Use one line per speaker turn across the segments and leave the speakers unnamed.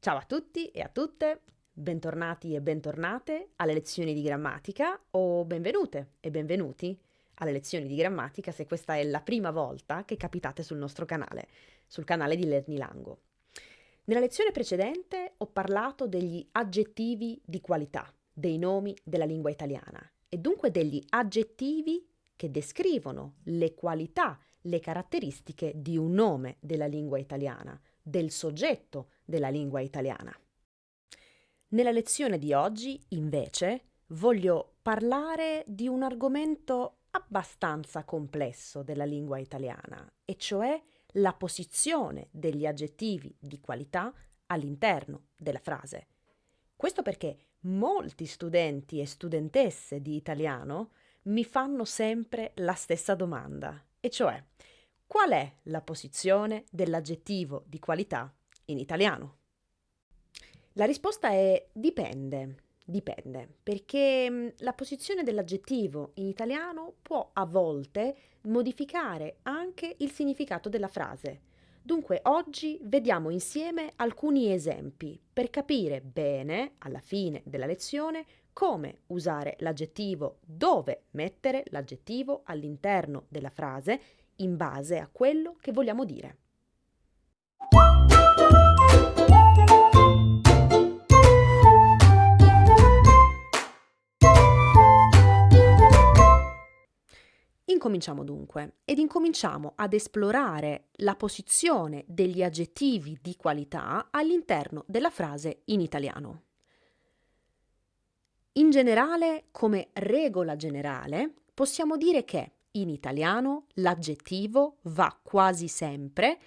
Ciao a tutti e a tutte, bentornati e bentornate alle lezioni di grammatica o benvenute e benvenuti alle lezioni di grammatica se questa è la prima volta che capitate sul nostro canale, sul canale di Lernilango. Nella lezione precedente ho parlato degli aggettivi di qualità, dei nomi della lingua italiana e dunque degli aggettivi che descrivono le qualità, le caratteristiche di un nome della lingua italiana, del soggetto della lingua italiana. Nella lezione di oggi, invece, voglio parlare di un argomento abbastanza complesso della lingua italiana, e cioè la posizione degli aggettivi di qualità all'interno della frase. Questo perché molti studenti e studentesse di italiano mi fanno sempre la stessa domanda, e cioè qual è la posizione dell'aggettivo di qualità in italiano? La risposta è dipende, perché la posizione dell'aggettivo in italiano può a volte modificare anche il significato della frase. Dunque oggi vediamo insieme alcuni esempi per capire bene, alla fine della lezione, come usare l'aggettivo, dove mettere l'aggettivo all'interno della frase in base a quello che vogliamo dire. Incominciamo dunque ed incominciamo ad esplorare la posizione degli aggettivi di qualità all'interno della frase in italiano. In generale, come regola generale, possiamo dire che in italiano l'aggettivo va quasi sempre,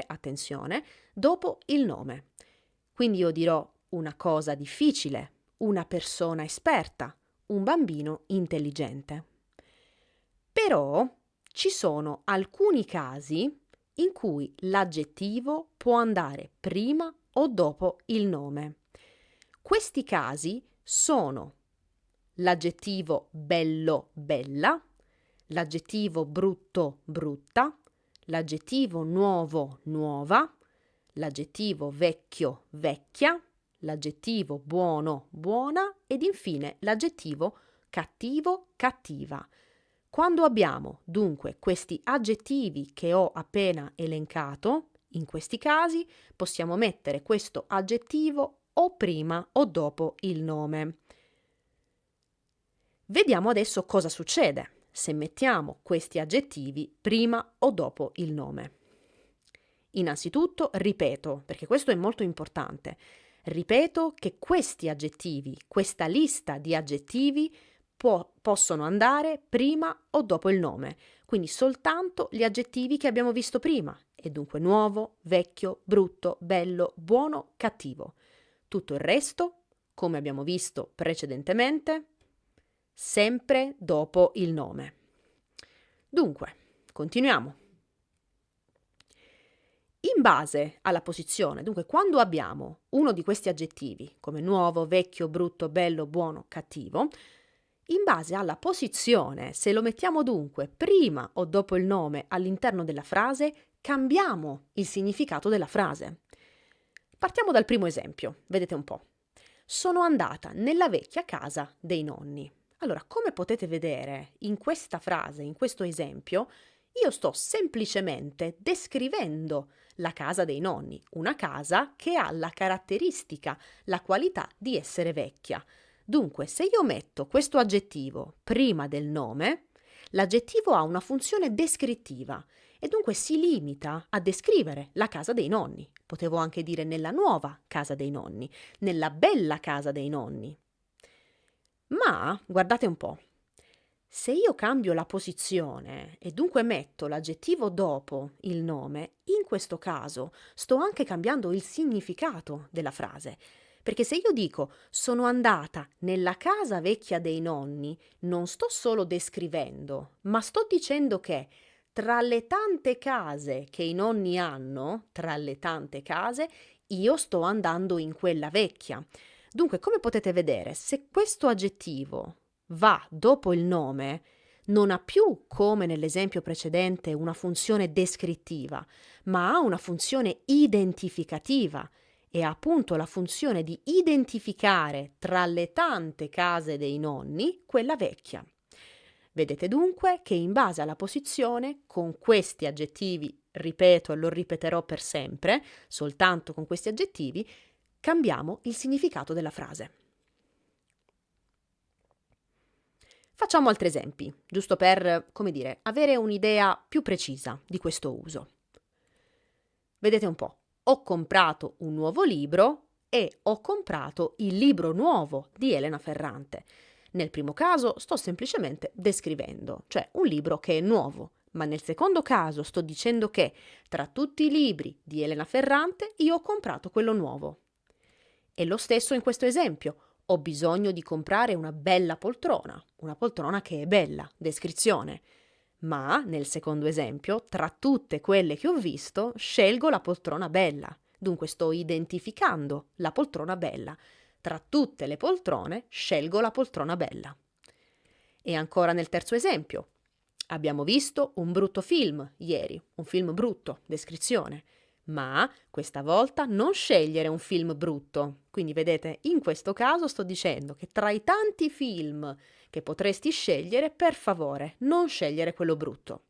attenzione, dopo il nome. Quindi io dirò una cosa difficile, una persona esperta, un bambino intelligente. Però ci sono alcuni casi in cui l'aggettivo può andare prima o dopo il nome. Questi casi sono l'aggettivo bello, bella, l'aggettivo brutto, brutta, l'aggettivo nuovo, nuova, l'aggettivo vecchio, vecchia, l'aggettivo buono, buona ed infine l'aggettivo cattivo, cattiva. Quando abbiamo dunque questi aggettivi che ho appena elencato, in questi casi possiamo mettere questo aggettivo o prima o dopo il nome. Vediamo adesso cosa succede se mettiamo questi aggettivi prima o dopo il nome. Innanzitutto ripeto, perché questo è molto importante, ripeto che questi aggettivi, questa lista di aggettivi possono andare prima o dopo il nome, quindi soltanto gli aggettivi che abbiamo visto prima, e dunque nuovo, vecchio, brutto, bello, buono, cattivo. Tutto il resto, come abbiamo visto precedentemente, sempre dopo il nome. Dunque, continuiamo. In base alla posizione, dunque quando abbiamo uno di questi aggettivi, come nuovo, vecchio, brutto, bello, buono, cattivo, in base alla posizione, se lo mettiamo dunque prima o dopo il nome all'interno della frase, cambiamo il significato della frase. Partiamo dal primo esempio, vedete un po'. Sono andata nella vecchia casa dei nonni. Allora, come potete vedere in questa frase, in questo esempio, io sto semplicemente descrivendo la casa dei nonni, una casa che ha la caratteristica, la qualità di essere vecchia. Dunque, se io metto questo aggettivo prima del nome, l'aggettivo ha una funzione descrittiva e dunque si limita a descrivere la casa dei nonni. Potevo anche dire nella nuova casa dei nonni, nella bella casa dei nonni. Ma, guardate un po', se io cambio la posizione e dunque metto l'aggettivo dopo il nome, in questo caso sto anche cambiando il significato della frase. Perché se io dico sono andata nella casa vecchia dei nonni, non sto solo descrivendo, ma sto dicendo che tra le tante case che i nonni hanno, tra le tante case, io sto andando in quella vecchia. Dunque, come potete vedere, se questo aggettivo va dopo il nome, non ha più, come nell'esempio precedente, una funzione descrittiva, ma ha una funzione identificativa e ha appunto la funzione di identificare tra le tante case dei nonni quella vecchia. Vedete dunque che in base alla posizione, con questi aggettivi, ripeto e lo ripeterò per sempre, soltanto con questi aggettivi, cambiamo il significato della frase. Facciamo altri esempi, giusto per, avere un'idea più precisa di questo uso. Vedete un po', ho comprato un nuovo libro e ho comprato il libro nuovo di Elena Ferrante. Nel primo caso sto semplicemente descrivendo, cioè un libro che è nuovo, ma nel secondo caso sto dicendo che tra tutti i libri di Elena Ferrante io ho comprato quello nuovo. E lo stesso in questo esempio. Ho bisogno di comprare una bella poltrona, una poltrona che è bella, descrizione. Ma, nel secondo esempio, tra tutte quelle che ho visto, scelgo la poltrona bella. Dunque sto identificando la poltrona bella. Tra tutte le poltrone, scelgo la poltrona bella. E ancora nel terzo esempio. Abbiamo visto un brutto film ieri, un film brutto, descrizione. Ma questa volta non scegliere un film brutto. Quindi vedete, in questo caso sto dicendo che tra i tanti film che potresti scegliere, per favore, non scegliere quello brutto.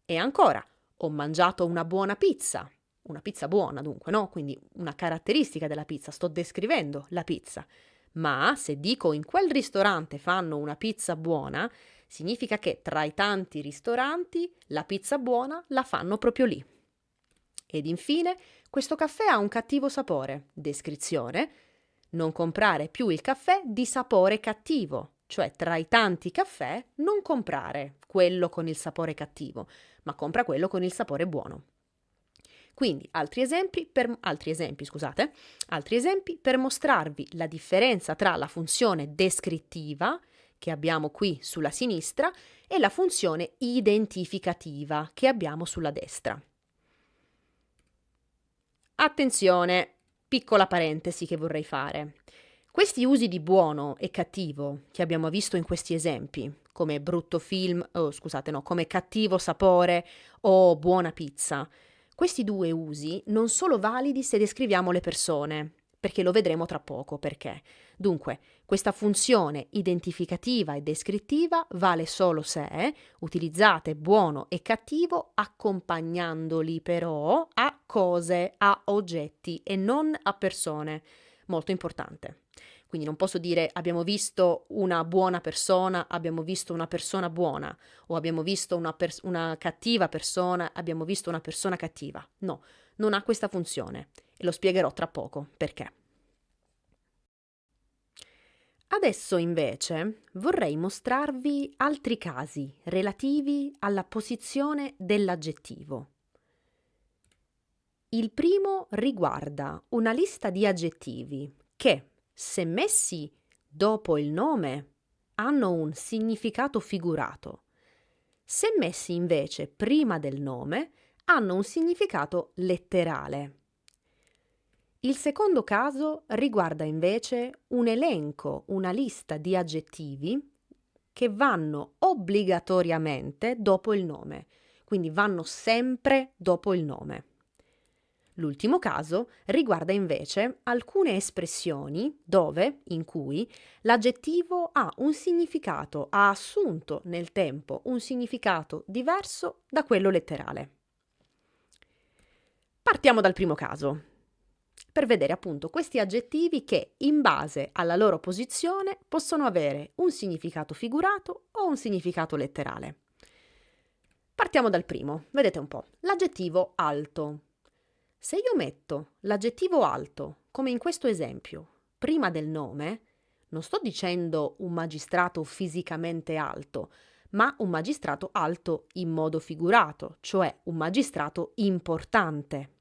E ancora, ho mangiato una buona pizza buona dunque, no? Quindi una caratteristica della pizza, sto descrivendo la pizza. Ma se dico in quel ristorante fanno una pizza buona, significa che tra i tanti ristoranti la pizza buona la fanno proprio lì. Ed infine, questo caffè ha un cattivo sapore. Descrizione. Non comprare più il caffè di sapore cattivo, cioè tra i tanti caffè non comprare quello con il sapore cattivo, ma compra quello con il sapore buono. Quindi altri esempi per mostrarvi la differenza tra la funzione descrittiva, che abbiamo qui sulla sinistra, e la funzione identificativa, che abbiamo sulla destra. Attenzione, piccola parentesi che vorrei fare. Questi usi di buono e cattivo che abbiamo visto in questi esempi, come brutto film, come cattivo sapore o buona pizza, questi due usi non sono validi se descriviamo le persone, perché lo vedremo tra poco perché. Dunque, questa funzione identificativa e descrittiva vale solo se utilizzate buono e cattivo accompagnandoli però a cose, a oggetti e non a persone. Molto importante. Quindi non posso dire abbiamo visto una buona persona, abbiamo visto una persona buona, o abbiamo visto una cattiva persona, abbiamo visto una persona cattiva. No, non ha questa funzione e lo spiegherò tra poco perché. Adesso invece vorrei mostrarvi altri casi relativi alla posizione dell'aggettivo. Il primo riguarda una lista di aggettivi che, se messi dopo il nome, hanno un significato figurato. Se messi invece prima del nome, hanno un significato letterale. Il secondo caso riguarda invece un elenco, una lista di aggettivi che vanno obbligatoriamente dopo il nome, quindi vanno sempre dopo il nome. L'ultimo caso riguarda invece alcune espressioni in cui l'aggettivo ha un significato, ha assunto nel tempo un significato diverso da quello letterale. Partiamo dal primo caso, per vedere appunto questi aggettivi che in base alla loro posizione possono avere un significato figurato o un significato letterale. Partiamo dal primo, vedete un po', l'aggettivo alto. Se io metto l'aggettivo alto, come in questo esempio, prima del nome, non sto dicendo un magistrato fisicamente alto, ma un magistrato alto in modo figurato, cioè un magistrato importante.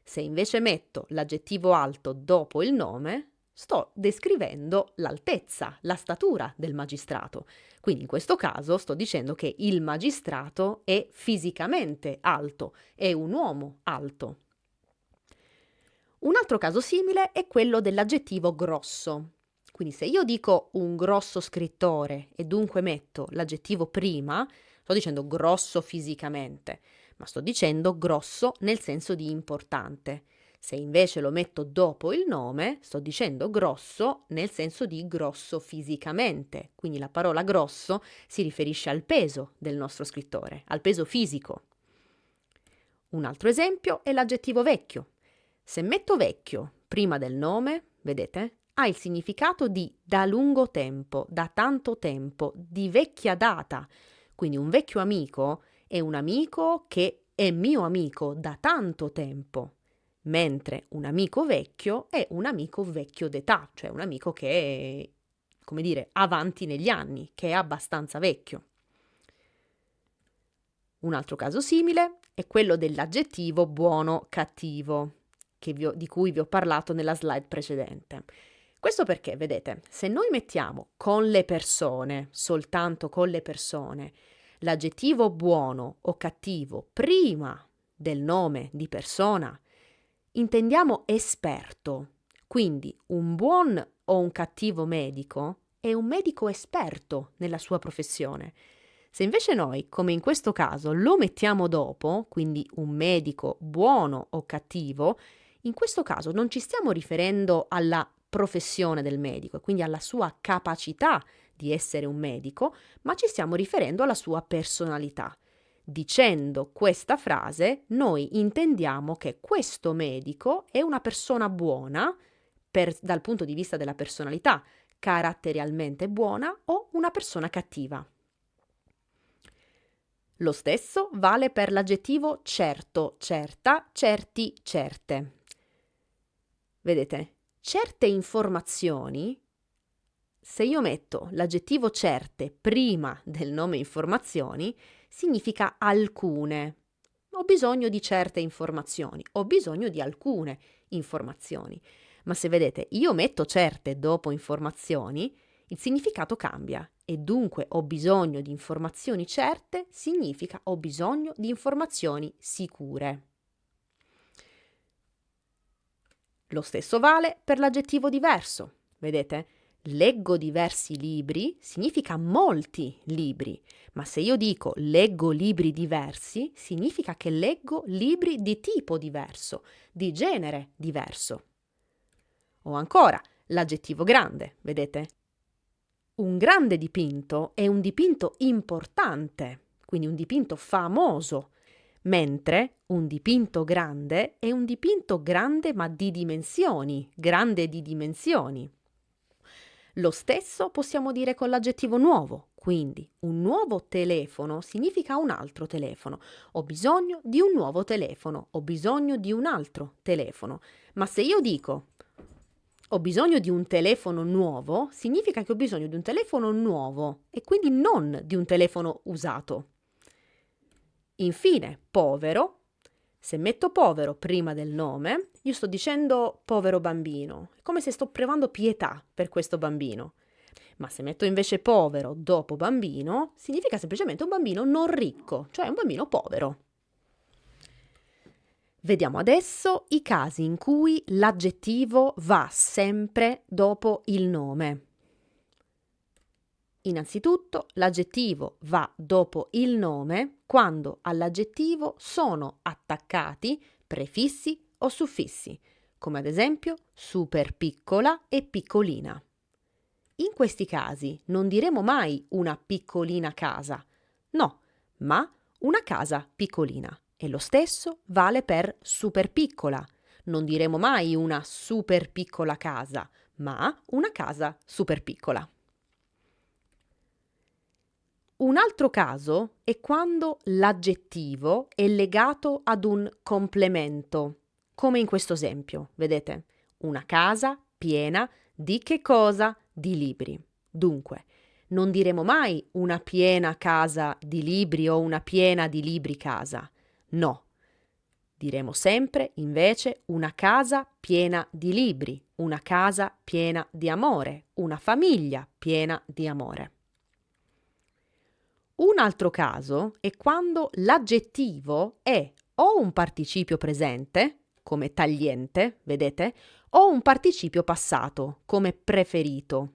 Se invece metto l'aggettivo alto dopo il nome, sto descrivendo l'altezza, la statura del magistrato. Quindi in questo caso sto dicendo che il magistrato è fisicamente alto, è un uomo alto. Un altro caso simile è quello dell'aggettivo grosso. Quindi se io dico un grosso scrittore e dunque metto l'aggettivo prima, sto dicendo grosso fisicamente, ma sto dicendo grosso nel senso di importante. Se invece lo metto dopo il nome, sto dicendo grosso nel senso di grosso fisicamente. Quindi la parola grosso si riferisce al peso del nostro scrittore, al peso fisico. Un altro esempio è l'aggettivo vecchio. Se metto vecchio prima del nome, vedete, ha il significato di da lungo tempo, da tanto tempo, di vecchia data. Quindi un vecchio amico è un amico che è mio amico da tanto tempo, mentre un amico vecchio è un amico vecchio d'età, cioè un amico che è, come dire, avanti negli anni, che è abbastanza vecchio. Un altro caso simile è quello dell'aggettivo buono-cattivo, di cui vi ho parlato nella slide precedente. Questo perché, vedete, se noi mettiamo con le persone, soltanto con le persone, l'aggettivo buono o cattivo prima del nome di persona, intendiamo esperto. Quindi un buon o un cattivo medico è un medico esperto nella sua professione. Se invece noi, come in questo caso, lo mettiamo dopo, quindi un medico buono o cattivo, in questo caso non ci stiamo riferendo alla professione del medico, quindi alla sua capacità di essere un medico, ma ci stiamo riferendo alla sua personalità. Dicendo questa frase, noi intendiamo che questo medico è una persona buona dal punto di vista della personalità, caratterialmente buona o una persona cattiva. Lo stesso vale per l'aggettivo certo, certa, certi, certe. Vedete, certe informazioni, se io metto l'aggettivo certe prima del nome informazioni, significa alcune. Ho bisogno di certe informazioni, ho bisogno di alcune informazioni. Ma se vedete, io metto certe dopo informazioni, il significato cambia e dunque ho bisogno di informazioni certe significa ho bisogno di informazioni sicure. Lo stesso vale per l'aggettivo diverso. Vedete? Leggo diversi libri significa molti libri, ma se io dico leggo libri diversi, significa che leggo libri di tipo diverso, di genere diverso. O ancora, l'aggettivo grande, vedete? Un grande dipinto è un dipinto importante, quindi un dipinto famoso, mentre un dipinto grande è un dipinto grande ma di dimensioni, grande di dimensioni. Lo stesso possiamo dire con l'aggettivo nuovo, quindi un nuovo telefono significa un altro telefono. Ho bisogno di un nuovo telefono, ho bisogno di un altro telefono. Ma se io dico ho bisogno di un telefono nuovo, significa che ho bisogno di un telefono nuovo e quindi non di un telefono usato. Infine, povero. Se metto povero prima del nome, io sto dicendo povero bambino, è come se sto provando pietà per questo bambino. Ma se metto invece povero dopo bambino, significa semplicemente un bambino non ricco, cioè un bambino povero. Vediamo adesso i casi in cui l'aggettivo va sempre dopo il nome. Innanzitutto, l'aggettivo va dopo il nome quando all'aggettivo sono attaccati prefissi o suffissi, come ad esempio super piccola e piccolina. In questi casi non diremo mai una piccolina casa, no, ma una casa piccolina. E lo stesso vale per super piccola. Non diremo mai una super piccola casa, ma una casa super piccola. Un altro caso è quando l'aggettivo è legato ad un complemento, come in questo esempio, vedete? Una casa piena di che cosa? Di libri. Dunque, non diremo mai una piena casa di libri o una piena di libri casa. No, diremo sempre invece una casa piena di libri, una casa piena di amore, una famiglia piena di amore. Un altro caso è quando l'aggettivo è o un participio presente, come tagliente, vedete, o un participio passato, come preferito.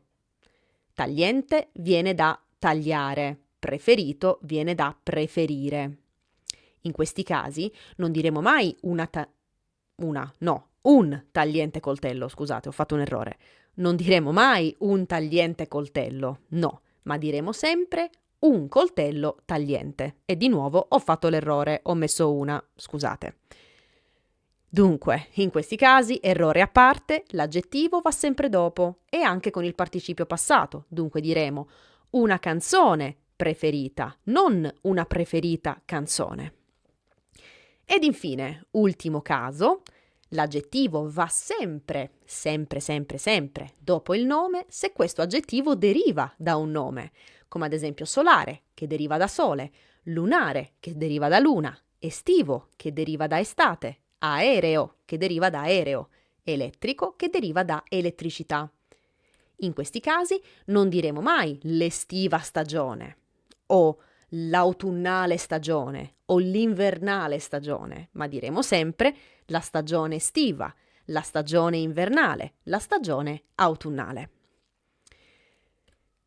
Tagliente viene da tagliare, preferito viene da preferire. In questi casi non diremo mai un tagliente coltello, scusate, ho fatto un errore. Non diremo mai un tagliente coltello, no, ma diremo sempre un coltello tagliente. E di nuovo ho fatto l'errore, ho messo una, scusate. Dunque, in questi casi, errore a parte, l'aggettivo va sempre dopo e anche con il participio passato. Dunque diremo una canzone preferita, non una preferita canzone. Ed infine, ultimo caso, l'aggettivo va sempre dopo il nome se questo aggettivo deriva da un nome, come ad esempio solare, che deriva da sole, lunare, che deriva da luna, estivo, che deriva da estate, aereo, che deriva da aereo, elettrico, che deriva da elettricità. In questi casi non diremo mai l'estiva stagione o l'autunnale stagione o l'invernale stagione, ma diremo sempre la stagione estiva, la stagione invernale, la stagione autunnale.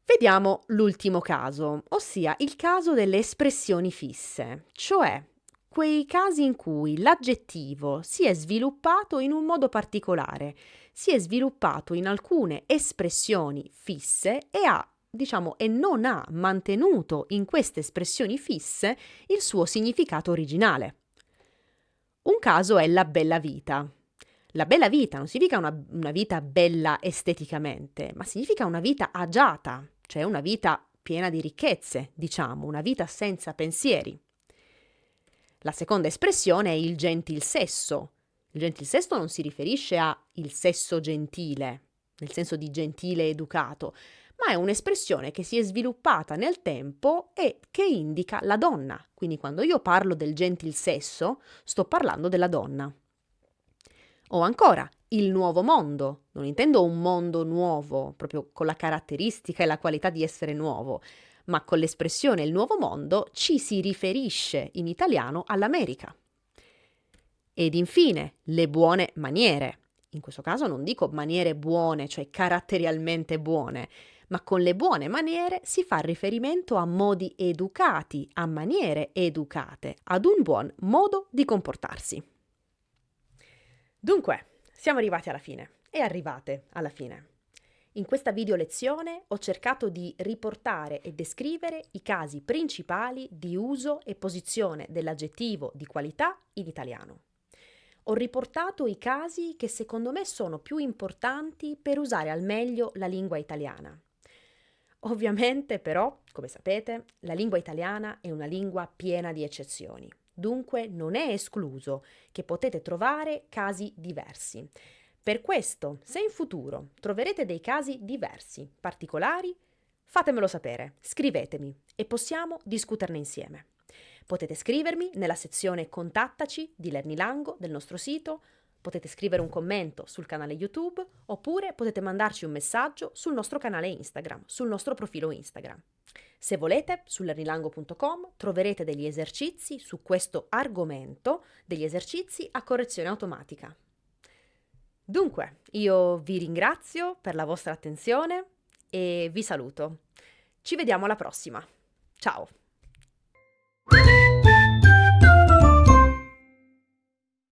Vediamo l'ultimo caso, ossia il caso delle espressioni fisse, cioè quei casi in cui l'aggettivo si è sviluppato in un modo particolare, si è sviluppato in alcune espressioni fisse e non ha mantenuto in queste espressioni fisse il suo significato originale. Un caso è la bella vita. La bella vita non significa una vita bella esteticamente, ma significa una vita agiata, cioè una vita piena di ricchezze, diciamo, una vita senza pensieri. La seconda espressione è il gentil sesso. Il gentil sesso non si riferisce al sesso gentile, nel senso di gentile educato, ma è un'espressione che si è sviluppata nel tempo e che indica la donna. Quindi quando io parlo del gentil sesso, sto parlando della donna. O ancora, il nuovo mondo. Non intendo un mondo nuovo, proprio con la caratteristica e la qualità di essere nuovo, ma con l'espressione il nuovo mondo ci si riferisce in italiano all'America. Ed infine, le buone maniere. In questo caso non dico maniere buone, cioè caratterialmente buone, ma con le buone maniere si fa riferimento a modi educati, a maniere educate, ad un buon modo di comportarsi. Dunque, siamo arrivati alla fine e arrivate alla fine. In questa video lezione ho cercato di riportare e descrivere i casi principali di uso e posizione dell'aggettivo di qualità in italiano. Ho riportato i casi che secondo me sono più importanti per usare al meglio la lingua italiana. Ovviamente però, come sapete, la lingua italiana è una lingua piena di eccezioni. Dunque non è escluso che potete trovare casi diversi. Per questo, se in futuro troverete dei casi diversi, particolari, fatemelo sapere, scrivetemi e possiamo discuterne insieme. Potete scrivermi nella sezione Contattaci di Lernilango del nostro sito, potete scrivere un commento sul canale YouTube oppure potete mandarci un messaggio sul nostro canale Instagram, sul nostro profilo Instagram. Se volete, su lernilango.com troverete degli esercizi su questo argomento, degli esercizi a correzione automatica. Dunque, io vi ringrazio per la vostra attenzione e vi saluto. Ci vediamo alla prossima. Ciao!